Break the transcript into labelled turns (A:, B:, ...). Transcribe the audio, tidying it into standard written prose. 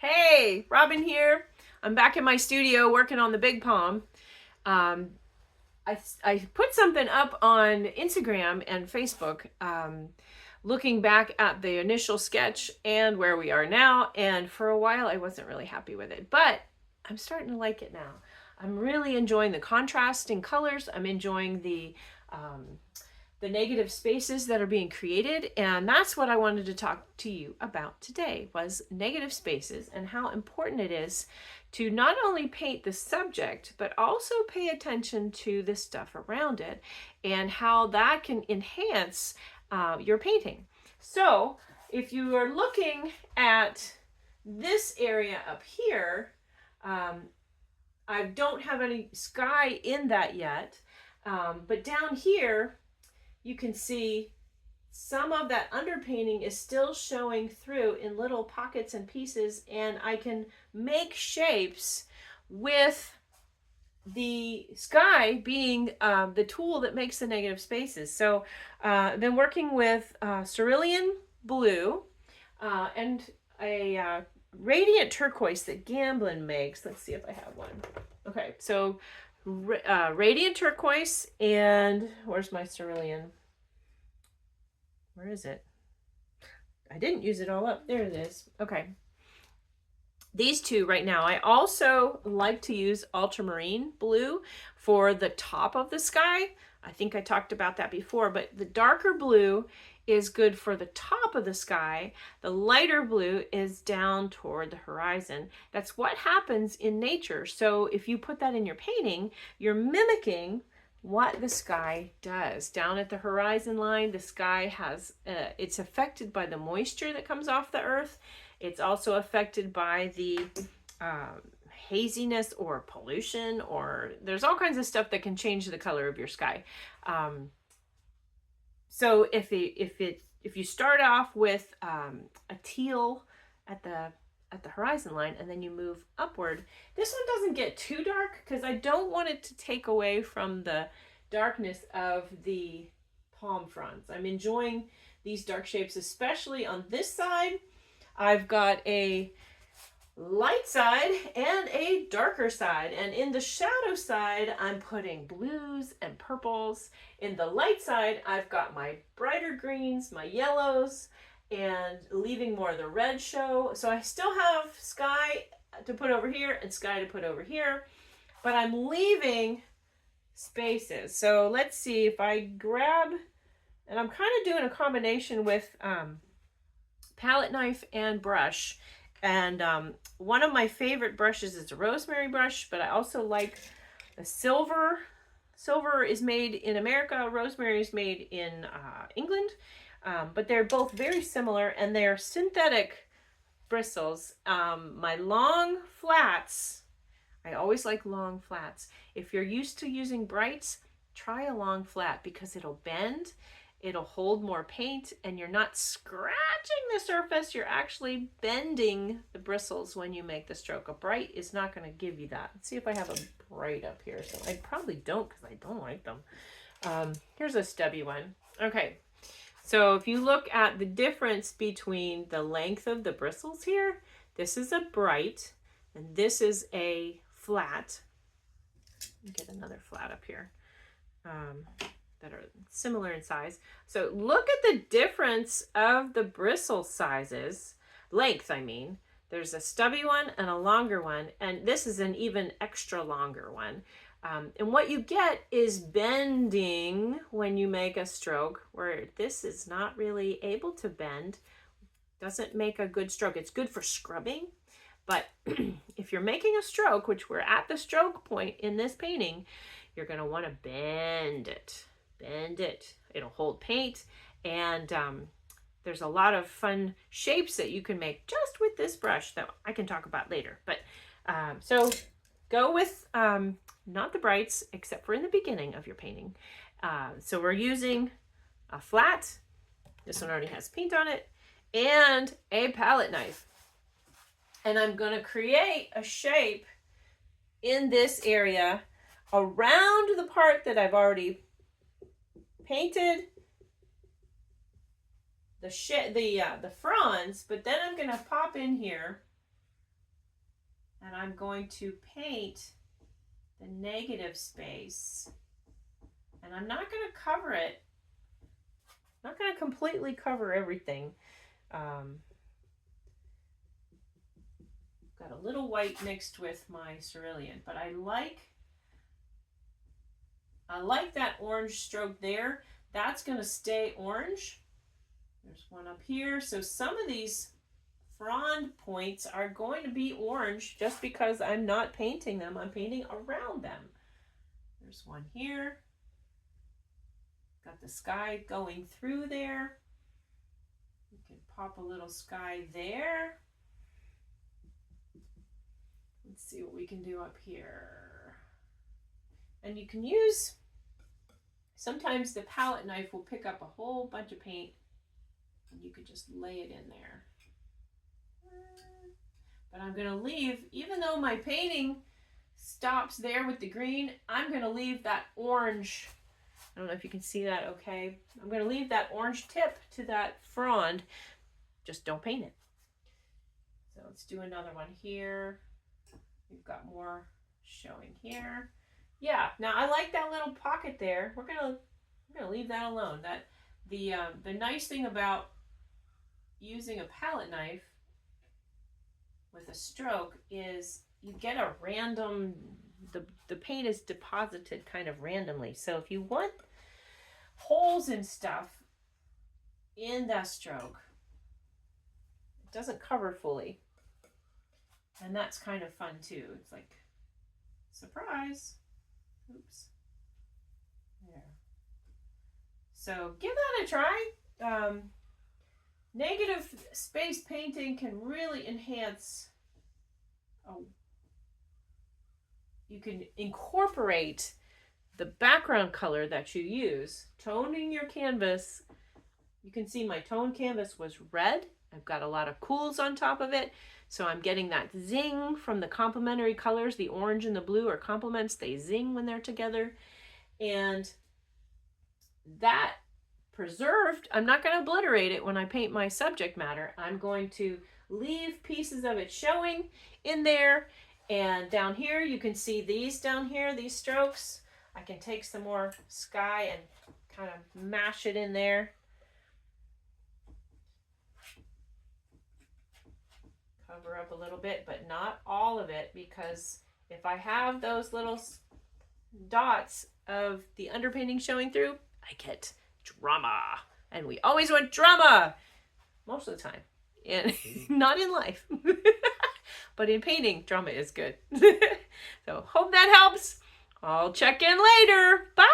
A: Hey, Robin here. I'm back in my studio working on the Big Palm. Um, I put something up on Instagram and Facebook, looking back at the initial sketch and where we are now. And for a while, I wasn't really happy with it, but I'm starting to like it now. I'm really enjoying the contrasting colors. I'm enjoying the negative spaces that are being created, and that's what I wanted to talk to you about today, was negative spaces and how important it is to not only paint the subject but also pay attention to the stuff around it and how that can enhance your painting. So if you are looking at this area up here, I don't have any sky in that yet, but down here you can see some of that underpainting is still showing through in little pockets and pieces, and I can make shapes with the sky being the tool that makes the negative spaces. So I've been working with cerulean blue and a radiant turquoise that Gamblin makes. Let's see if I have one. Okay, so radiant turquoise, and where's my cerulean? Where is it? I didn't use it all up. There it is. Okay. These two right now. I also like to use ultramarine blue for the top of the sky. I think I talked about that before, but the darker blue is good for the top of the sky. The lighter blue is down toward the horizon. That's what happens in nature. So if you put that in your painting, you're mimicking what the sky does. Down at the horizon line, the sky has, it's affected by the moisture that comes off the earth. It's also affected by the haziness or pollution, or there's all kinds of stuff that can change the color of your sky. So if you start off with a teal at the horizon line and then you move upward, this one doesn't get too dark because I don't want it to take away from the darkness of the palm fronds. I'm enjoying these dark shapes, especially on this side. I've got a light side and a darker side, and in the shadow side I'm putting blues and purples. In the light side I've got my brighter greens, my yellows, and leaving more of the red show. So I still have sky to put over here and sky to put over here, but I'm leaving spaces. So let's see if I grab, and I'm kind of doing a combination with palette knife and brush. And one of my favorite brushes is a rosemary brush, but I also like the silver. Silver is made in America, rosemary is made in England, but they're both very similar, and they're synthetic bristles. My long flats, I always like long flats. If you're used to using brights, try a long flat because it'll bend, it'll hold more paint, and you're not scratching the surface, you're actually bending the bristles when you make the stroke. A bright is not going to give you that. Let's see if I have a bright up here. So I probably don't because I don't like them. Here's a stubby one. Okay, so if you look at the difference between the length of the bristles here, this is a bright and this is a flat. Get another flat up here. That are similar in size. So look at the difference of the bristle sizes, length I mean. There's a stubby one and a longer one, and this is an even extra longer one. And what you get is bending when you make a stroke, where this is not really able to bend. Doesn't make a good stroke. It's good for scrubbing, but if you're making a stroke, which we're at the stroke point in this painting, you're going to want to bend it. Bend it. It'll hold paint, and there's a lot of fun shapes that you can make just with this brush that I can talk about later. But so go with not the brights, except for in the beginning of your painting. So we're using a flat. This one already has paint on it, and a palette knife. And I'm going to create a shape in this area around the part that I've already painted the fronds, but then I'm going to pop in here and I'm going to paint the negative space. And I'm not going to cover it. I'm not going to completely cover everything. Got a little white mixed with my cerulean, but I like that orange stroke there. That's going to stay orange. There's one up here. So some of these frond points are going to be orange just because I'm not painting them. I'm painting around them. There's one here. Got the sky going through there. You can pop a little sky there. Let's see what we can do up here. And you can use, sometimes the palette knife will pick up a whole bunch of paint and you could just lay it in there. But I'm going to leave, even though my painting stops there with the green, I'm going to leave that orange. I don't know if you can see that okay. I'm going to leave that orange tip to that frond. Just don't paint it. So let's do another one here. We've got more showing here. Yeah, now I like that little pocket there. We're gonna leave that alone. That the nice thing about using a palette knife with a stroke is you get a random, the paint is deposited kind of randomly. So if you want holes and stuff in that stroke, it doesn't cover fully. And that's kind of fun too. It's like, surprise. Oops. There. So give that a try. Negative space painting can really enhance. You can incorporate the background color that you use. Toning your canvas. You can see my tone canvas was red. I've got a lot of cools on top of it. So I'm getting that zing from the complementary colors. The orange and the blue are complements. They zing when they're together. And that preserved, I'm not going to obliterate it when I paint my subject matter. I'm going to leave pieces of it showing in there. And down here, you can see these down here, these strokes. I can take some more sky and kind of mash it in there. Cover up a little bit, but not all of it, because if I have those little dots of the underpainting showing through, I get drama. And we always want drama most of the time. And not in life. But in painting, drama is good. So hope that helps. I'll check in later. Bye.